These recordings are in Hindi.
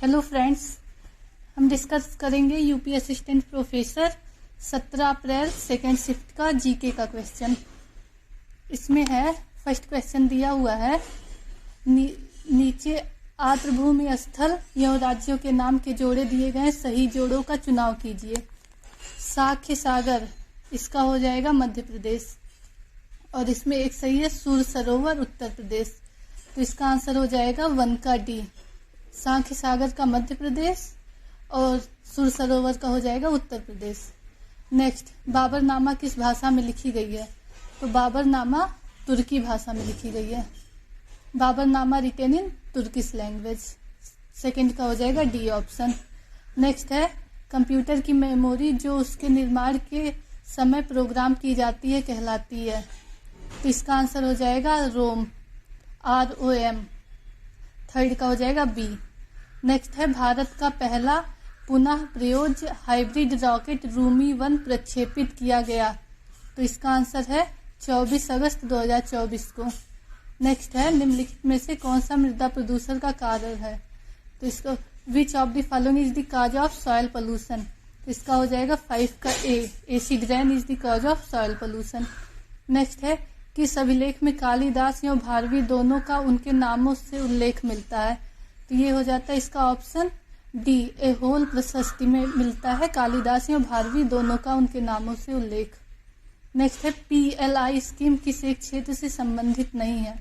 हेलो फ्रेंड्स, हम डिस्कस करेंगे UP assistant professor 17 April second shift का जीके का क्वेश्चन। इसमें है फर्स्ट क्वेश्चन दिया हुआ है नीचे आर्द्रभूमि स्थल एवं राज्यों के नाम के जोड़े दिए गए, सही जोड़ों का चुनाव कीजिए। साख्य सागर इसका हो जाएगा मध्य प्रदेश, और इसमें एक सही है सूर सरोवर उत्तर प्रदेश, तो इसका आंसर हो जाएगा 1 का डी। साख्य सागर का मध्य प्रदेश और सुर सरोवर का हो जाएगा उत्तर प्रदेश। नेक्स्ट, बाबरनामा किस भाषा में लिखी गई है? तो बाबरनामा तुर्की भाषा में लिखी गई है। बाबरनामा रिटेन इन तुर्किश लैंग्वेज, सेकंड का हो जाएगा डी ऑप्शन। नेक्स्ट है कंप्यूटर की मेमोरी जो उसके निर्माण के समय प्रोग्राम की जाती है कहलाती है, तो इसका आंसर हो जाएगा रोम, ROM। थर्ड का हो जाएगा बी। नेक्स्ट है भारत का पहला पुनः प्रयोज्य हाइब्रिड रॉकेट रूमी 1 प्रक्षेपित किया गया, तो इसका आंसर है 24 अगस्त 2024 को। नेक्स्ट है निम्नलिखित में से कौन सा मृदा प्रदूषण का कारण है? तो इसको which of the following is the cause of soil pollution, तो इसका हो जाएगा 5 का A, acid rain is the cause of soil pollution. Next है किस अभिलेख में कालिदास एवं भारवी दोनों का उनके नामों से उल्लेख मिलता है? तो ये हो जाता है इसका ऑप्शन डी, ए होल प्रशस्ति में मिलता है कालिदास एवं भारवी दोनों का उनके नामों से उल्लेख। नेक्स्ट है PLI स्कीम किस एक क्षेत्र से संबंधित नहीं है?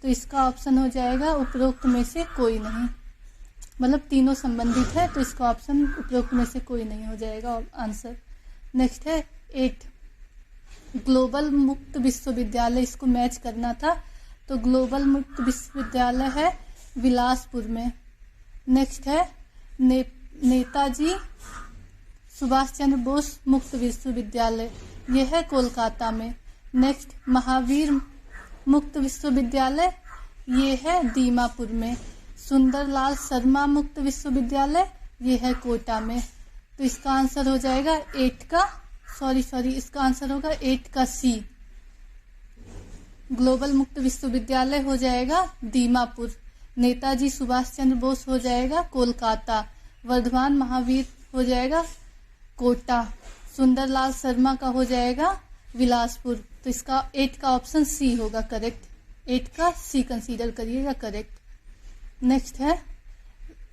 तो इसका ऑप्शन हो जाएगा उपरोक्त में से कोई नहीं, मतलब तीनों संबंधित है, तो इसका ऑप्शन उपरोक्त में से कोई नहीं हो जाएगा आंसर। नेक्स्ट है 8, ग्लोबल मुक्त विश्वविद्यालय, इसको मैच करना था, तो ग्लोबल मुक्त विश्वविद्यालय है बिलासपुर में। नेक्स्ट है नेताजी सुभाष चंद्र बोस मुक्त विश्वविद्यालय, यह है कोलकाता में। नेक्स्ट महावीर मुक्त विश्वविद्यालय, ये है दीमापुर में। सुंदरलाल शर्मा मुक्त विश्वविद्यालय, ये है कोटा में, तो इसका आंसर हो जाएगा 8 का इसका आंसर होगा 8 का सी। ग्लोबल मुक्त विश्वविद्यालय हो जाएगा दीमापुर, नेताजी सुभाष चंद्र बोस हो जाएगा कोलकाता, वर्धमान महावीर हो जाएगा कोटा, सुंदरलाल शर्मा का हो जाएगा बिलासपुर, तो इसका 8 का ऑप्शन सी होगा करेक्ट। 8 का सी कंसीडर करिएगा करेक्ट। नेक्स्ट है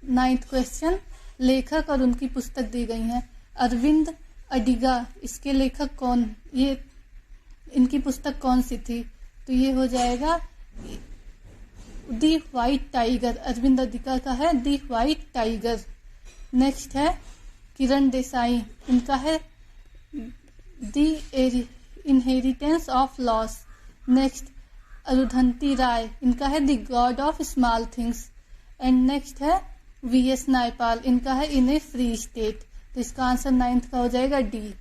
9th क्वेश्चन, लेखक और उनकी पुस्तक दी गई है। अरविंद अडिगा, इसके लेखक कौन, ये इनकी पुस्तक कौन सी थी? तो ये हो जाएगा दी व्हाइट टाइगर, अरविंद अडिगा का है दी व्हाइट टाइगर। नेक्स्ट है किरण देसाई, इनका है the inheritance of loss. Next Arundhati Roy, इनका है the god of small things. And next है VS नायपाल, इनका है इन ए फ्री स्टेट, तो इसका आंसर 9th का हो जाएगा डी।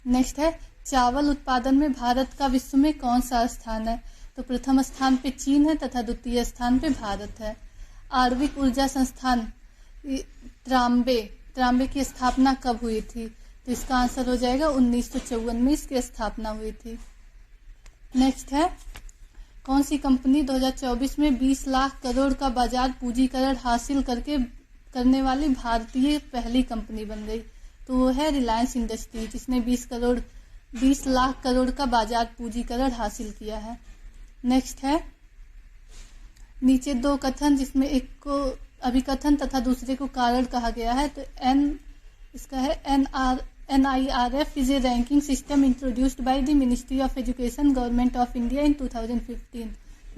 नेक्स्ट है चावल उत्पादन में भारत का विश्व में कौन सा स्थान है? तो प्रथम स्थान पे चीन है तथा द्वितीय स्थान पे भारत है। आणविक ऊर्जा संस्थान त्राम्बे की स्थापना कब हुई थी? तो इसका आंसर हो जाएगा 1954 में इसकी स्थापना हुई थी। नेक्स्ट है कौन सी कंपनी 2024 में 20 लाख करोड़ का बाजार पूंजीकरण हासिल करने वाली भारतीय पहली कंपनी बन गई? तो वो है रिलायंस इंडस्ट्री, जिसने 20 लाख करोड़ का बाजार पूंजीकरण हासिल किया है। नेक्स्ट है नीचे 2 कथन जिसमें एक को अभिकथन तथा दूसरे को कारण कहा गया है, तो इसका है NIRF is a ranking system introduced by the ministry of education government of India in 2015,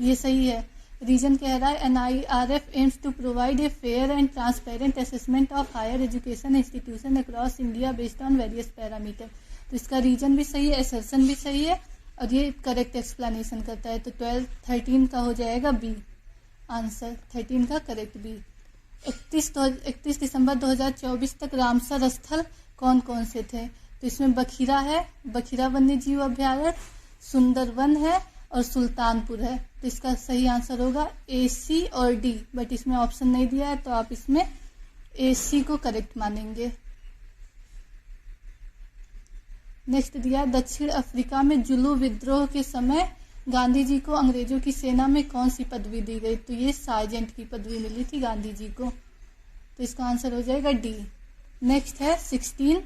ये सही है। रीजन कह रहा है NIRF aims to provide a fair and transparent assessment of higher education institution across India based on various parameter, तो इसका रीजन भी सही है, एसर्शन भी सही है, और ये करेक्ट एक्सप्लेनेशन करता है, तो 13 का हो जाएगा बी आंसर, 13 का करेक्ट बी। 31 दिसंबर 2024 तक रामसर स्थल कौन कौन से थे? तो इसमें बखीरा है, बखीरा वन्य जीव अभ्यारण्य, सुंदरवन है और सुल्तानपुर है, तो इसका सही आंसर होगा AC और D, बट इसमें ऑप्शन नहीं दिया है, तो आप इसमें AC को करेक्ट मानेंगे। नेक्स्ट दिया दक्षिण अफ्रीका में जुलू विद्रोह के समय गांधी जी को अंग्रेजों की सेना में कौन सी पदवी दी गई? तो ये सार्जेंट की पदवी मिली थी गांधी जी को। तो इसका आंसर हो जाएगा डी। नेक्स्ट है 16,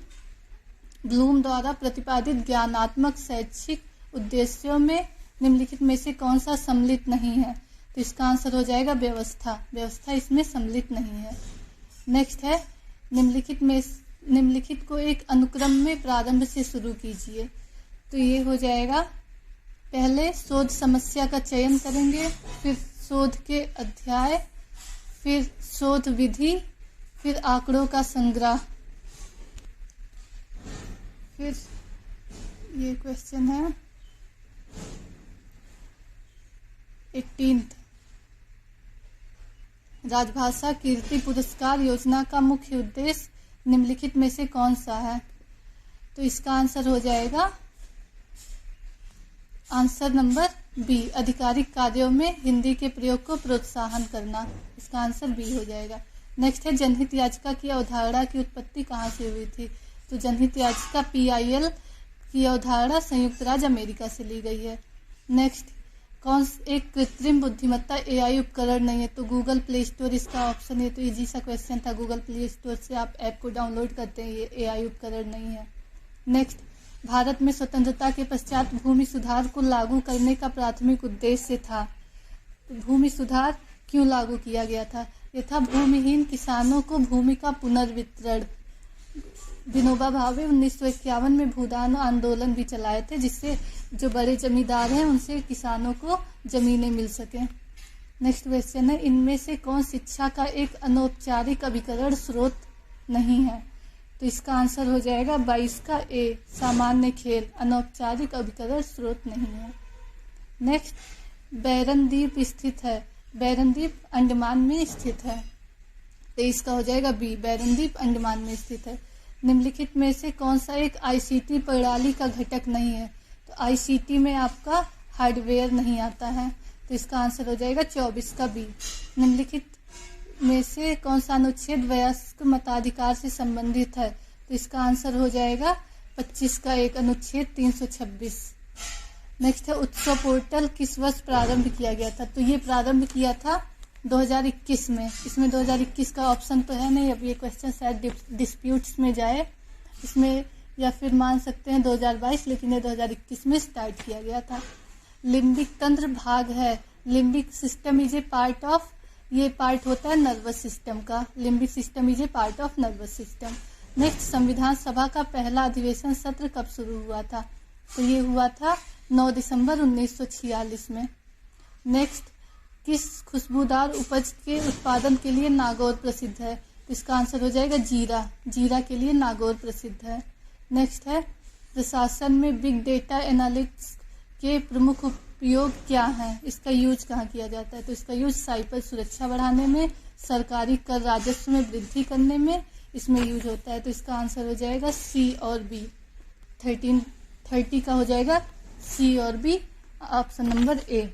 ब्लूम द्वारा प्रतिपादित ज्ञानात्मक शैक्षिक उद्देश्यों में निम्नलिखित में से कौन सा सम्मिलित नहीं है? तो इसका आंसर हो जाएगा व्यवस्था। व्यवस्था इसमें सम्मिलित नहीं है। नेक्स्ट है निम्नलिखित को एक अनुक्रम में प्रारंभ से शुरू कीजिए। तो ये हो जाएगा, पहले शोध समस्या का चयन करेंगे, फिर शोध के अध्याय, फिर शोध विधि, फिर आंकड़ों का संग्रह। फिर ये क्वेश्चन है 18, राजभाषा कीर्ति पुरस्कार योजना का मुख्य उद्देश्य निम्नलिखित में से कौन सा है? तो इसका आंसर हो जाएगा आंसर नंबर बी, आधिकारिक कार्यों में हिंदी के प्रयोग को प्रोत्साहन करना। इसका आंसर बी हो जाएगा। नेक्स्ट है जनहित याचिका की अवधारणा की उत्पत्ति कहाँ से हुई थी? तो जनहित याचिका PIL की अवधारणा संयुक्त राज्य अमेरिका से ली गई है। नेक्स्ट, कौन एक कृत्रिम बुद्धिमत्ता AI उपकरण नहीं है? तो गूगल प्ले स्टोर इसका ऑप्शन है। तो इजी सा क्वेश्चन था, गूगल प्ले स्टोर से आप ऐप को डाउनलोड करते हैं, ये AI उपकरण नहीं है। नेक्स्ट, भारत में स्वतंत्रता के पश्चात भूमि सुधार को लागू करने का प्राथमिक उद्देश्य था। तो भूमि सुधार क्यों लागू किया गया था? ये था भूमिहीन किसानों को भूमि का पुनर्वितरण। विनोबा भावे 1951 में भूदान आंदोलन भी चलाए थे, जिससे जो बड़े जमींदार हैं उनसे किसानों को जमीनें मिल सके। नेक्स्ट क्वेश्चन है, इनमें से कौन शिक्षा का एक अनौपचारिक अभिकरण स्रोत नहीं है? तो इसका आंसर हो जाएगा 22 का ए, सामान्य खेल, अनौपचारिक अभिकरण स्रोत नहीं है। नेक्स्ट, बैरन द्वीप स्थित है। बैरन द्वीप अंडमान में स्थित है। तो इसका हो जाएगा बी, बैरन द्वीप अंडमान में स्थित है। निम्नलिखित में से कौन सा एक ICT प्रणाली का घटक नहीं है? तो ICT में आपका हार्डवेयर नहीं आता है। तो इसका आंसर हो जाएगा 24 का बी। निम्नलिखित में से कौन सा अनुच्छेद वयस्क मताधिकार से संबंधित है? तो इसका आंसर हो जाएगा 25 का एक, अनुच्छेद 326। नेक्स्ट है, उत्सव पोर्टल किस वर्ष प्रारंभ किया गया था? तो ये प्रारंभ किया था 2021 में। इसमें 2021 का ऑप्शन तो है नहीं, अब ये क्वेश्चन शायद डिस्प्यूट्स में जाए इसमें, या फिर मान सकते हैं 2022, लेकिन ये 2021 में स्टार्ट किया गया था। लिम्बिक तंत्र भाग है। Limbic system is a part of, ये पार्ट होता है नर्वस सिस्टम का। Limbic system is a part of nervous system. Next, संविधान सभा का पहला अधिवेशन सत्र कब शुरू हुआ था? तो ये हुआ था 9 दिसंबर 1946 में। नेक्स्ट, किस खुशबूदार उपज के उत्पादन के लिए नागौर प्रसिद्ध है? तो इसका आंसर हो जाएगा जीरा। जीरा के लिए नागौर प्रसिद्ध है। नेक्स्ट है, प्रशासन में बिग डेटा एनालिटिक्स के प्रमुख उपयोग क्या है? इसका यूज कहाँ किया जाता है? तो इसका यूज साइबर सुरक्षा बढ़ाने में, सरकारी कर राजस्व में वृद्धि करने में इसमें यूज होता है। तो इसका आंसर हो जाएगा सी और बी। 30 का हो जाएगा सी और बी, ऑप्शन नंबर ए।